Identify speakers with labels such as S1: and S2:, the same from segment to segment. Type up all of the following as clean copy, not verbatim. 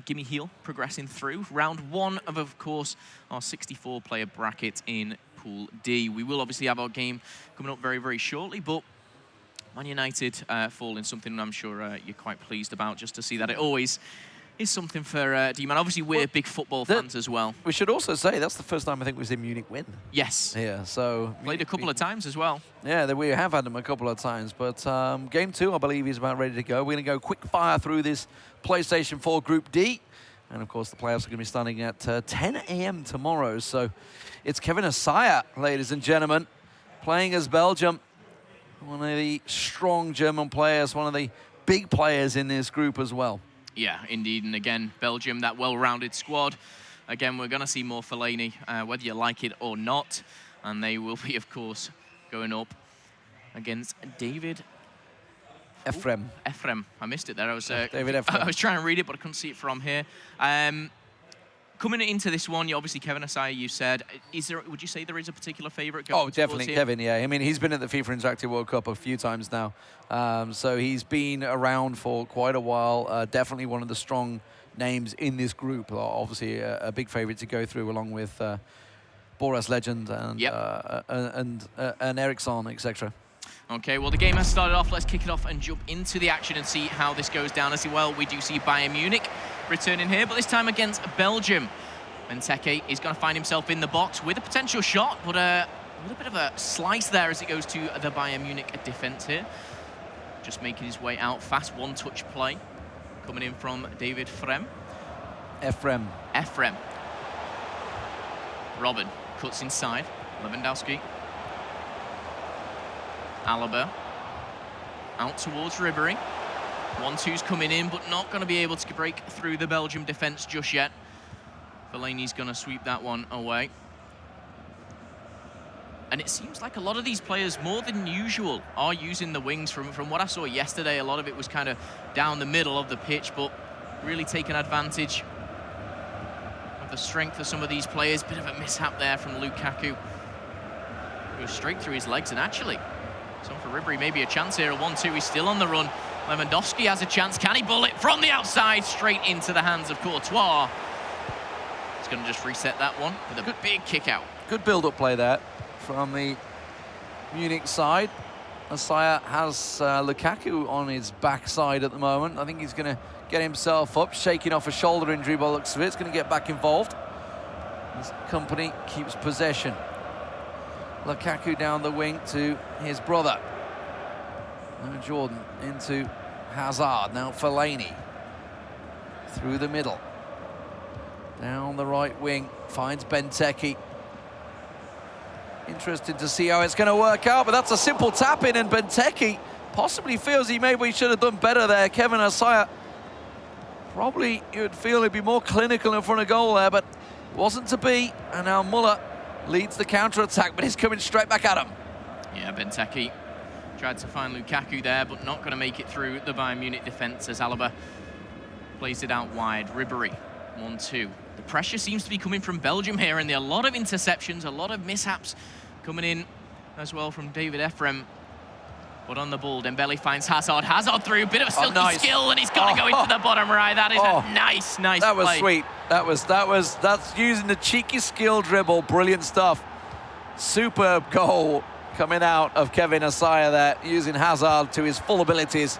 S1: Gimme Heal progressing through. Round 1 of course, our 64-player bracket in Pool D. We will obviously have our game coming up very, very shortly, but Man United fall in something I'm sure you're quite pleased about, just to see that it always is something for D-Man. Obviously, we're big football fans as well.
S2: We should also say that's the first time I think we've seen Munich win.
S1: Yes.
S2: Yeah, so...
S1: Played a couple of times as well.
S2: Yeah, we have had them a couple of times, but game 2, I believe, is about ready to go. We're going to go quick fire through this PlayStation 4 Group D. And, of course, the playoffs are going to be starting at 10 a.m. tomorrow. So it's Kevin Assiakevin, ladies and gentlemen, playing as Belgium. One of the strong German players, one of the big players in this group as well.
S1: Yeah, indeed. And again, Belgium, that well-rounded squad. Again, we're going to see more Fellaini, whether you like it or not. And they will be, of course, going up against Davidefrem. Efrem. I missed it there. I was
S2: Davidefrem.
S1: I was trying to read it, but I couldn't see it from here. Coming into this one, obviously Kevin Assiakevin, you said, would you say there is a particular favourite?
S2: Oh, definitely Kevin, yeah. I mean, he's been at the FIFA Interactive World Cup a few times now. So he's been around for quite a while. Definitely one of the strong names in this group. Obviously a big favourite to go through along with Boras Legend and Eriksson, etc.
S1: Okay, well, the game has started off. Let's kick it off and jump into the action and see how this goes down. As well, we do see Bayern Munich returning here, but this time against Belgium. Benteke is going to find himself in the box with a potential shot, but a little bit of a slice there as it goes to the Bayern Munich defence here. Just making his way out fast, one-touch play. Coming in from Davidefrem7. Efrem. Robin cuts inside. Lewandowski. Alaba out towards Ribéry. 1-2's coming in, but not going to be able to break through the Belgium defence just yet. Fellaini's going to sweep that one away. And it seems like a lot of these players, more than usual, are using the wings. From what I saw yesterday, a lot of it was kind of down the middle of the pitch, but really taking advantage of the strength of some of these players. Bit of a mishap there from Lukaku. Goes straight through his legs, and actually, so for Ribéry, maybe a chance here. A 1-2, he's still on the run. Lewandowski has a chance. Can he bullet from the outside straight into the hands of Courtois? He's going to just reset that one with a big kick out.
S2: Good build-up play there from the Munich side. Assiakevin has Lukaku on his backside at the moment. I think he's going to get himself up, shaking off a shoulder injury by the looks of it. He's going to get back involved. His company keeps possession. Lukaku down the wing to his brother. Now Jordan into Hazard. Now Fellaini through the middle. Down the right wing, finds Benteke. Interested to see how it's going to work out, but that's a simple tap-in, and Benteke possibly feels he maybe should have done better there. Kevin Assiakevin, probably you would feel he'd be more clinical in front of goal there, but wasn't to be. And now Muller leads the counter-attack, but he's coming straight back at him. Yeah,
S1: Benteke tried to find Lukaku there, but not going to make it through the Bayern Munich defence as Alaba plays it out wide. Ribéry, 1-2. The pressure seems to be coming from Belgium here, and there are a lot of interceptions, a lot of mishaps coming in as well from Davidefrem7. But on the ball, Dembele finds Hazard. Hazard through, bit of a silky skill, and he's got to go into the bottom right. That is a nice play.
S2: That was sweet. That's using the cheeky skill dribble. Brilliant stuff. Superb goal coming out of Kevin Assiakevin there, using Hazard to his full abilities.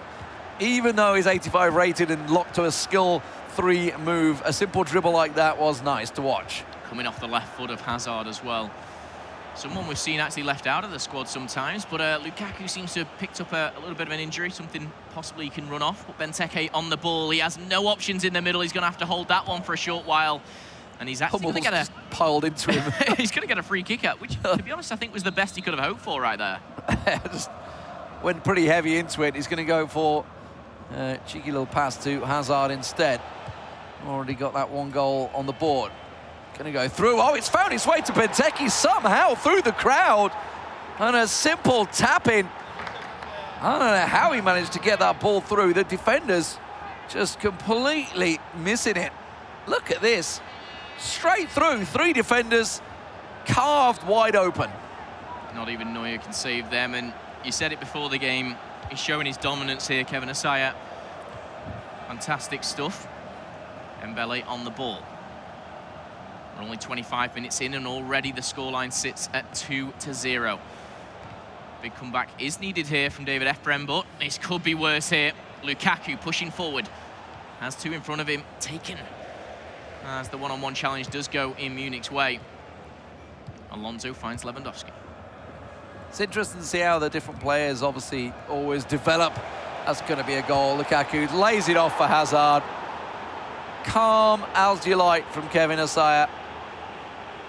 S2: Even though he's 85 rated and locked to a skill 3 move, a simple dribble like that was nice to watch.
S1: Coming off the left foot of Hazard as well. Someone we've seen actually left out of the squad sometimes, but Lukaku seems to have picked up a little bit of an injury, something possibly he can run off. But Benteke on the ball, he has no options in the middle. He's going to have to hold that one for a short while. And he's actually going to get a...
S2: piled into him.
S1: He's going to get a free kick out, which, to be honest, I think was the best he could have hoped for right there.
S2: Just went pretty heavy into it. He's going to go for a cheeky little pass to Hazard instead. Already got that 1 goal on the board. Going to go through. Oh, it's found its way to Benteke somehow through the crowd. And a simple tap-in. I don't know how he managed to get that ball through. The defenders just completely missing it. Look at this. Straight through. 3 defenders carved wide open.
S1: Not even Neuer can save them. And you said it before the game. He's showing his dominance here, Kevin Assiakevin. Fantastic stuff. Dembele on the ball. We're only 25 minutes in and already the scoreline sits at 2-0. Big comeback is needed here from Davidefrem, but this could be worse here. Lukaku pushing forward. Has two in front of him, taken as the one-on-one challenge does go in Munich's way. Alonso finds Lewandowski.
S2: It's interesting to see how the different players obviously always develop. That's going to be a goal. Lukaku lays it off for Hazard. Calm as you like from Kevin Asaya.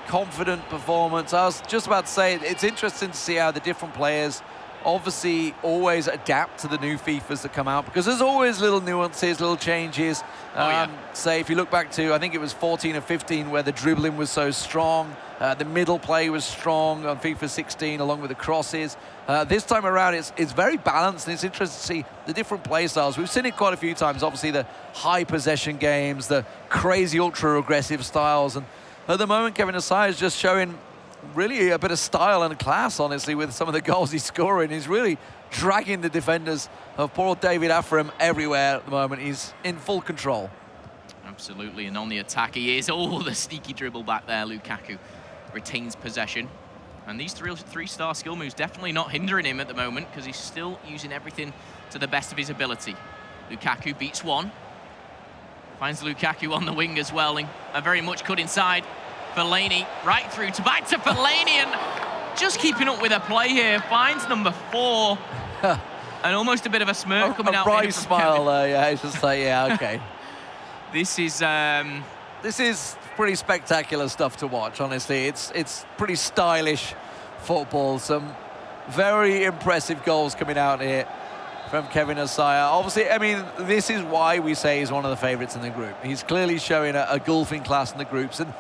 S2: Confident performance. I was just about to say, it's interesting to see how the different players obviously always adapt to the new FIFAs that come out, because there's always little nuances, little changes. Say, if you look back to, I think it was 14 or 15, where the dribbling was so strong, the middle play was strong on FIFA 16, along with the crosses. This time around, it's very balanced, and it's interesting to see the different play styles. We've seen it quite a few times, obviously the high possession games, the crazy ultra-aggressive styles, and at the moment, Kevin Asaya is just showing really a bit of style and class, honestly, with some of the goals he's scoring. He's really dragging the defenders of poor Davidefrem everywhere at the moment. He's in full control.
S1: Absolutely, and on the attack he is. Oh, the sneaky dribble back there. Lukaku retains possession. And these three-star skill moves definitely not hindering him at the moment, because he's still using everything to the best of his ability. Lukaku beats one. Finds Lukaku on the wing as well, and very much cut inside. Fellaini right through to back to Fellaini, and just keeping up with her play here. Finds number 4. And almost a bit of a smirk coming out. A
S2: bright smile there, yeah. It's just like, yeah, okay.
S1: This is
S2: pretty spectacular stuff to watch, honestly. It's pretty stylish football. Some very impressive goals coming out here from Kevin Asaya. Obviously, I mean, this is why we say he's one of the favourites in the group. He's clearly showing a golfing class in the groups. And,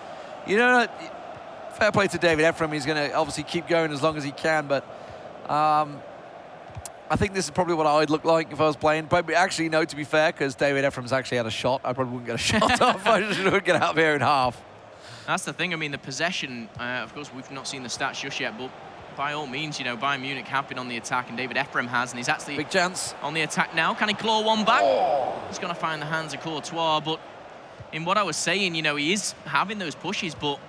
S2: you know, fair play to Davidefrem. He's going to obviously keep going as long as he can. But I think this is probably what I'd look like if I was playing. But actually, no, to be fair, because Davidefrem's actually had a shot. I probably wouldn't get a shot off. I just would get out of here in half.
S1: That's the thing. I mean, the possession, of course, we've not seen the stats just yet, but by all means, you know, Bayern Munich have been on the attack, and Davidefrem has, and he's actually
S2: big chance
S1: on the attack now. Can he claw one back? Oh. He's going to find the hands of Courtois, but in what I was saying, you know, he is having those pushes, but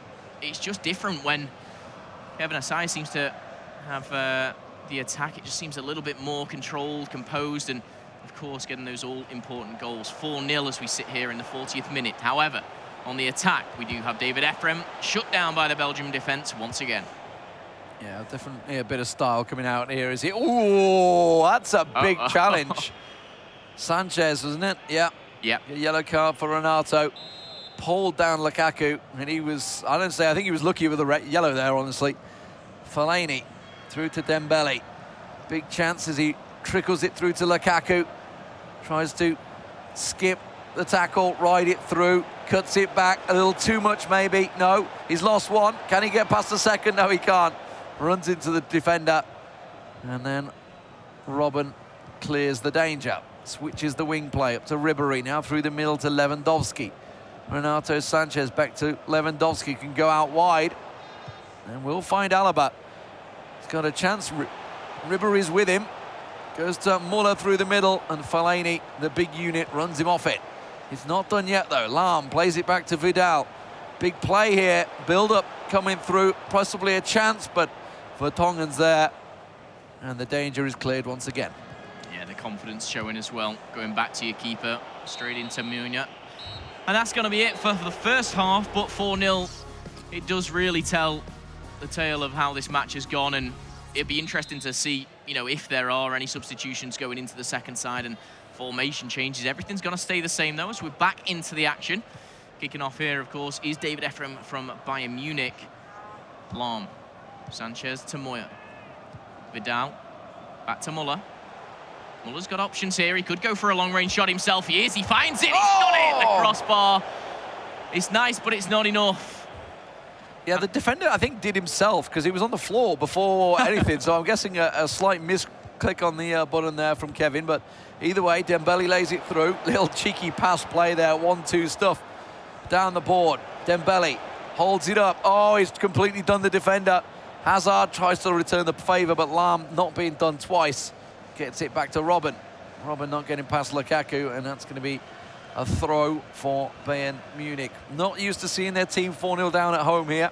S1: it's just different when Kevin Asaya seems to have the attack. It just seems a little bit more controlled, composed, and of course getting those all-important goals. 4-0 as we sit here in the 40th minute. However, on the attack, we do have Davidefrem shut down by the Belgium defence once again.
S2: Yeah, definitely a bit of style coming out here, is he? Oh, that's a big challenge. Sanchez, wasn't it? Yeah.
S1: Yeah.
S2: A yellow card for Renato. Pulled down Lukaku, and he was, I think he was lucky with the yellow there, honestly. Fellaini through to Dembele. Big chance as he trickles it through to Lukaku. Tries to skip the tackle, ride it through, cuts it back a little too much maybe. No, he's lost one. Can he get past the second? No, he can't. Runs into the defender, and then Robben clears the danger. Switches the wing play up to Ribéry, now through the middle to Lewandowski. Renato Sanchez back to Lewandowski, can go out wide, and we'll find Alaba. He's got a chance. Ribéry's with him. Goes to Muller through the middle, and Fellaini, the big unit, runs him off it. It's not done yet though. Lahm plays it back to Vidal. Big play here, build up coming through, possibly a chance, but Vertonghen's there, and the danger is cleared once again.
S1: Yeah, the confidence showing as well. Going back to your keeper, straight into Munich. And that's going to be it for the first half, but 4-0, it does really tell the tale of how this match has gone, and it'd be interesting to see, you know, if there are any substitutions going into the second side and formation changes. Everything's going to stay the same, though, as we're back into the action. Kicking off here, of course, is Davidefrem from Bayern Munich. Lahm. Sanchez to Moya. Vidal. Back to Muller. Muller's got options here. He could go for a long-range shot himself. He is. He finds it. He's got it. The crossbar. It's nice, but it's not enough.
S2: Yeah, the defender, I think, did himself, because he was on the floor before anything. So I'm guessing a slight misclick on the button there from Kevin. But either way, Dembele lays it through. Little cheeky pass play there. 1-2 stuff. Down the board. Dembele holds it up. Oh, he's completely done the defender. Hazard tries to return the favour, but Lahm not being done twice. Gets it back to Robben. Robben not getting past Lukaku, and that's going to be a throw for Bayern Munich. Not used to seeing their team 4-0 down at home here,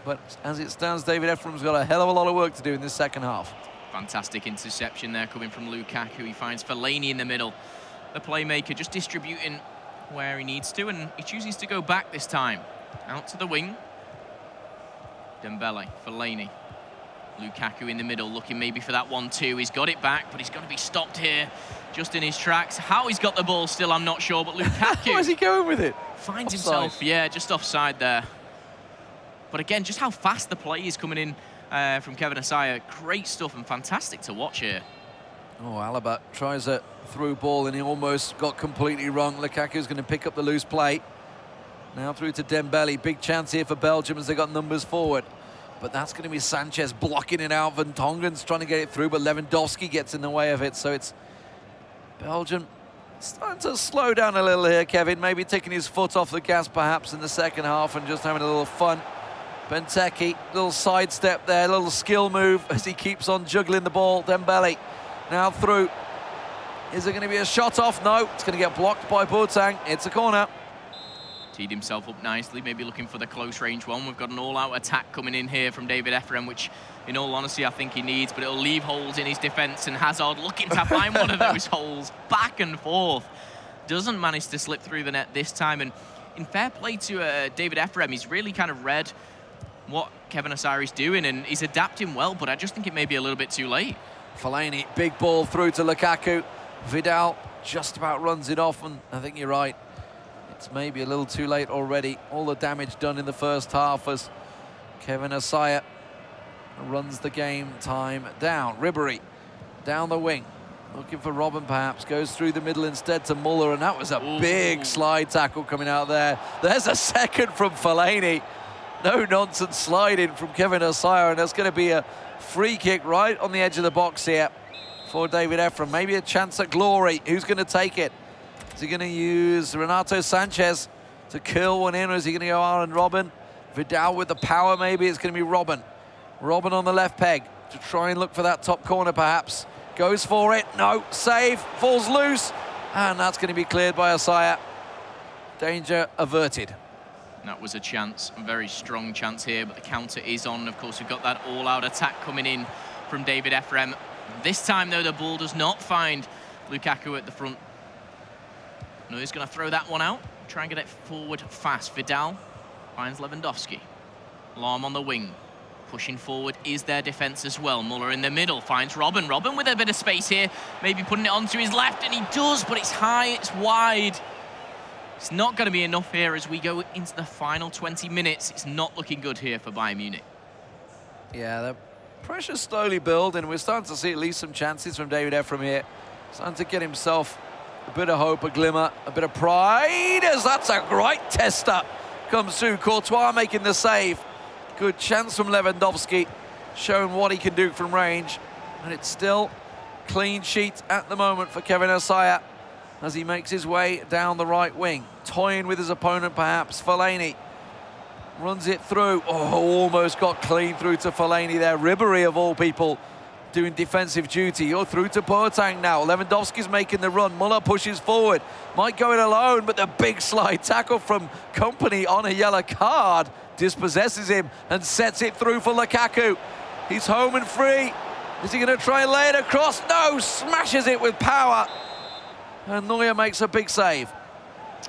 S2: but as it stands, Davidefrem's got a hell of a lot of work to do in this second half.
S1: Fantastic interception there coming from Lukaku. He finds Fellaini in the middle. The playmaker just distributing where he needs to, and he chooses to go back this time. Out to the wing. Dembele, Fellaini. Lukaku in the middle, looking maybe for that 1-2. He's got it back, but he's going to be stopped here, just in his tracks. How he's got the ball still, I'm not sure, but Lukaku...
S2: Where's he going with it?
S1: Finds
S2: Offside.
S1: himself, yeah, just offside there. But again, just how fast the play is coming in from Kevin Assiakevin. Great stuff and fantastic to watch here.
S2: Oh, Alaba tries a through ball and he almost got completely wrong. Lukaku's going to pick up the loose play. Now through to Dembele. Big chance here for Belgium as they got numbers forward. But that's going to be Sanchez blocking it out. Van Tongen's trying to get it through, but Lewandowski gets in the way of it. So it's Belgium starting to slow down a little here, Kevin. Maybe taking his foot off the gas perhaps in the second half and just having a little fun. Benteke, little sidestep there, little skill move as he keeps on juggling the ball. Dembele now through. Is it going to be a shot off? No, it's going to get blocked by Boateng. It's a corner.
S1: Teed himself up nicely, maybe looking for the close range one. We've got an all-out attack coming in here from Davidefrem, which in all honesty I think he needs, but it'll leave holes in his defence, and Hazard looking to find one of those holes back and forth. Doesn't manage to slip through the net this time, and in fair play to Davidefrem, he's really kind of read what Kevin Assiakevin doing, and he's adapting well, but I just think it may be a little bit too late.
S2: Fellaini, big ball through to Lukaku. Vidal just about runs it off, and I think you're right. It's maybe a little too late already. All the damage done in the first half as Kevin Assiakevin runs the game time down. Ribery down the wing, looking for Robben perhaps, goes through the middle instead to Muller, and that was a big slide tackle coming out there. There's a second from Fellaini. No nonsense sliding from Kevin Assiakevin, and that's going to be a free kick right on the edge of the box here for Davidefrem. Maybe a chance at glory. Who's going to take it? Is he going to use Renato Sanchez to curl one in, or is he going to go Arjen Robben? Vidal with the power, maybe it's going to be Robben. Robben on the left peg to try and look for that top corner perhaps. Goes for it, no, save, falls loose, and that's going to be cleared by Assiakevin. Danger averted.
S1: That was a chance, a very strong chance here, but the counter is on. Of course, we've got that all-out attack coming in from Davidefrem. This time, though, the ball does not find Lukaku at the front. No, he's going to throw that one out. Try and get it forward fast. Vidal finds Lewandowski. Lahm on the wing. Pushing forward is their defence as well. Muller in the middle finds Robben. Robben with a bit of space here. Maybe putting it onto his left, and he does, but it's high, it's wide. It's not going to be enough here as we go into the final 20 minutes. It's not looking good here for Bayern Munich.
S2: Yeah, the pressure's slowly building. We're starting to see at least some chances from Davidefrem here. Starting to get himself a bit of hope, a glimmer, a bit of pride, as that's a great tester. Comes through, Courtois making the save. Good chance from Lewandowski, showing what he can do from range. And it's still clean sheet at the moment for Kevin Assiakevin as he makes his way down the right wing. Toying with his opponent perhaps. Fellaini runs it through. Oh, almost got clean through to Fellaini there. Ribery of all people doing defensive duty. You're through to Boateng now. Lewandowski's making the run. Muller pushes forward. Might go it alone, but the big slide tackle from Kompany on a yellow card dispossesses him and sets it through for Lukaku. He's home and free. Is he going to try and lay it across? No, smashes it with power. And Neuer makes a big save.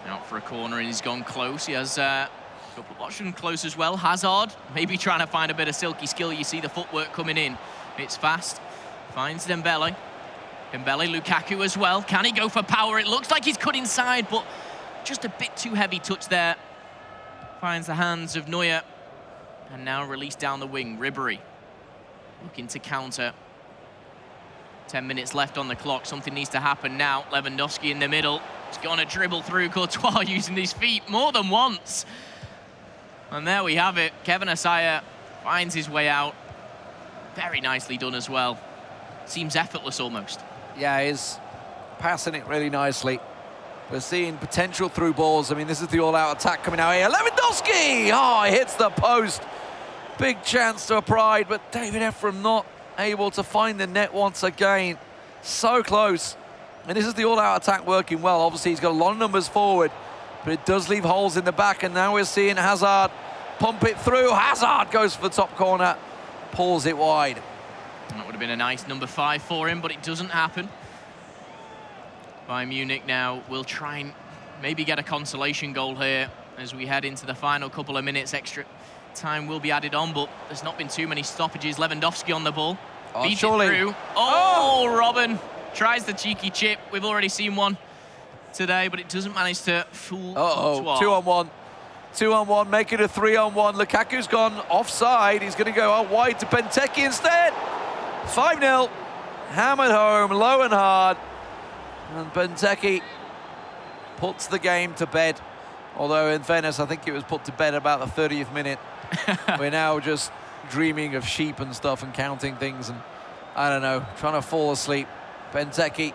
S1: Out for a corner, and he's gone close. He has a couple of options close as well. Hazard, maybe trying to find a bit of silky skill. You see the footwork coming in. It's fast. Finds Dembele. Dembele, Lukaku as well. Can he go for power? It looks like he's cut inside, but just a bit too heavy touch there. Finds the hands of Neuer. And now released down the wing. Ribery looking to counter. 10 minutes left on the clock. Something needs to happen now. Lewandowski in the middle. He's going to dribble through. Courtois using his feet more than once. And there we have it. Kevin Assiakevin finds his way out. Very nicely done as well. Seems effortless almost.
S2: Yeah, he's passing it really nicely. We're seeing potential through balls. I mean, this is the all-out attack coming out here. Lewandowski! Oh, he hits the post. Big chance to a pride, but Davidefrem not able to find the net once again. So close. And this is the all-out attack working well. Obviously, he's got a lot of numbers forward, but it does leave holes in the back. And now we're seeing Hazard pump it through. Hazard goes for the top corner, pulls it wide.
S1: That would have been a nice number 5 for him, but it doesn't happen. Bayern Munich now will try and maybe get a consolation goal here as we head into the final couple of minutes. Extra time will be added on, but there's not been too many stoppages. Lewandowski on the ball. Beat it through. Oh, Robben tries the cheeky chip. We've already seen one today, but it doesn't manage to fool.
S2: Uh-oh, 2-on-1. 2-on-1, make it a 3-on-1. Lukaku's gone offside. He's going to go out wide to Benteke instead. 5-0. Hammered home, low and hard. And Benteke puts the game to bed. Although, in fairness, I think it was put to bed about the 30th minute. We're now just dreaming of sheep and stuff and counting things and, I don't know, trying to fall asleep. Benteke,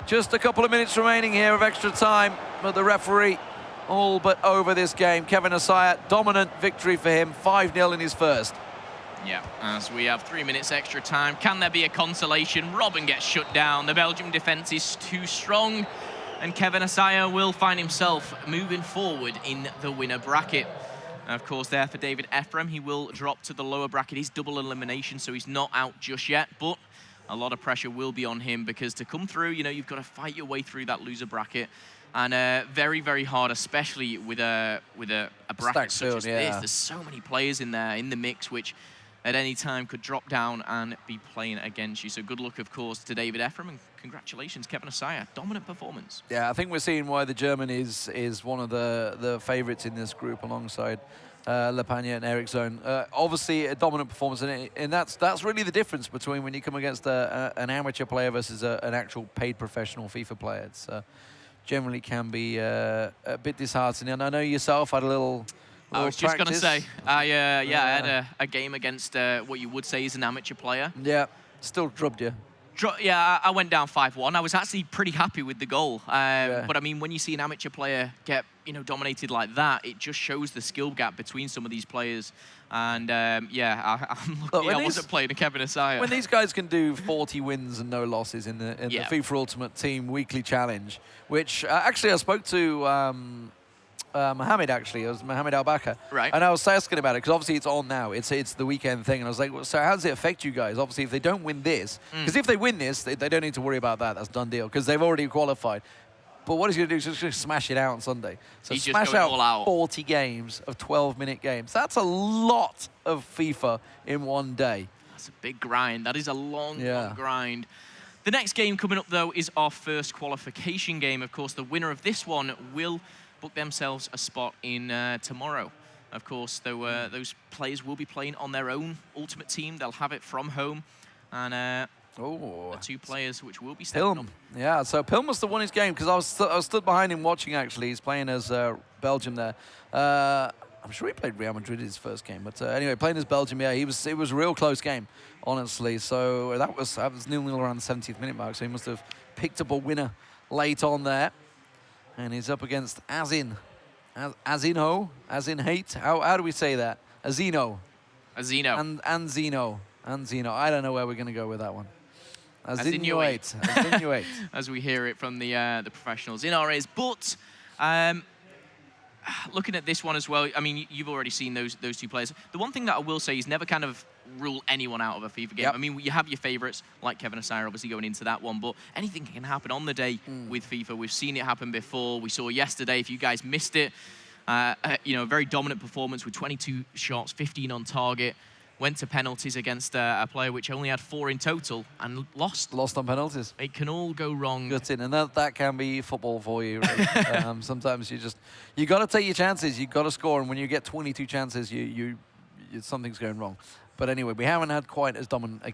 S2: just a couple of minutes remaining here of extra time, but the referee all but over this game. Kevin Assiakevin, dominant victory for him, 5-0 in his first.
S1: Yeah, as we have 3 minutes extra time, can there be a consolation? Robben gets shut down. The Belgium defence is too strong, and Kevin Assiakevin will find himself moving forward in the winner bracket. And of course, there for Davidefrem, he will drop to the lower bracket. He's double elimination, so he's not out just yet, but a lot of pressure will be on him because to come through, you know, you've got to fight your way through that loser bracket. And very, very hard, especially with a bracket such as this. There's so many players in there, in the mix, which at any time could drop down and be playing against you. So good luck, of course, to Davidefrem, and congratulations, Kevin Assiakevin. Dominant performance. Yeah,
S2: I think we're seeing why the German is one of the favourites in this group alongside Lepagna and Eriksson. Obviously, a dominant performance, and that's really the difference between when you come against an amateur player versus an actual paid professional FIFA player. It's generally can be a bit disheartening. And I know yourself had a little
S1: I was just going to say, I had a game against what you would say is an amateur player.
S2: Yeah, still drubbed you.
S1: Yeah, I went down 5-1. I was actually pretty happy with the goal. But I mean, when you see an amateur player get dominated like that, it just shows the skill gap between some of these players. And I'm lucky I wasn't playing a Kevin Assiakevin.
S2: When these guys can do 40 wins and no losses in the FIFA Ultimate Team Weekly Challenge, which actually I spoke to Mohamed, actually. It was Mohamed Al-Bakr.
S1: Right.
S2: And I was asking about it, because obviously it's on now. It's the weekend thing. And I was like, well, so how does it affect you guys? Obviously, if they don't win this, because if they win this, they don't need to worry about that. That's a done deal, because they've already qualified. But what he's going to do is just going to smash it out on Sunday. So
S1: he's
S2: smash out 40 games of 12-minute games. That's a lot of FIFA in one day.
S1: That's a big grind. That is a long grind. The next game coming up, though, is our first qualification game. Of course, the winner of this one will book themselves a spot in tomorrow. Of course, those players will be playing on their own Ultimate Team. They'll have it from home. And the 2 players which will be stepping up.
S2: Yeah, so Pilm must have won his game, because I was stood behind him watching, actually. He's playing as Belgium there. I'm sure he played Real Madrid his first game. But anyway, playing as Belgium, yeah, it was a real close game, honestly. So that was 0-0 around the 70th minute mark. So he must have picked up a winner late on there. And he's up against Azin. Azino? Azin-Hate? How do we say that? Azino.
S1: Azino.
S2: Anzino. Anzino. I don't know where we're going to go with that one. Azinuate. Azinuate.
S1: As we hear it from the professionals in our ears. But looking at this one as well, I mean, you've already seen those 2 players. The one thing that I will say is never kind of rule anyone out of a FIFA game. Yep. I mean, you have your favourites, like Kevin Assiakevin, obviously going into that one, but anything can happen on the day with FIFA. We've seen it happen before. We saw yesterday, if you guys missed it, a very dominant performance with 22 shots, 15 on target. Went to penalties against a player which only had 4 in total and lost.
S2: Lost on penalties.
S1: It can all go wrong.
S2: Gutting, and that can be football for you. Right? Sometimes you got to take your chances. You got to score, and when you get 22 chances, something's going wrong. But anyway, we haven't had quite as dominant a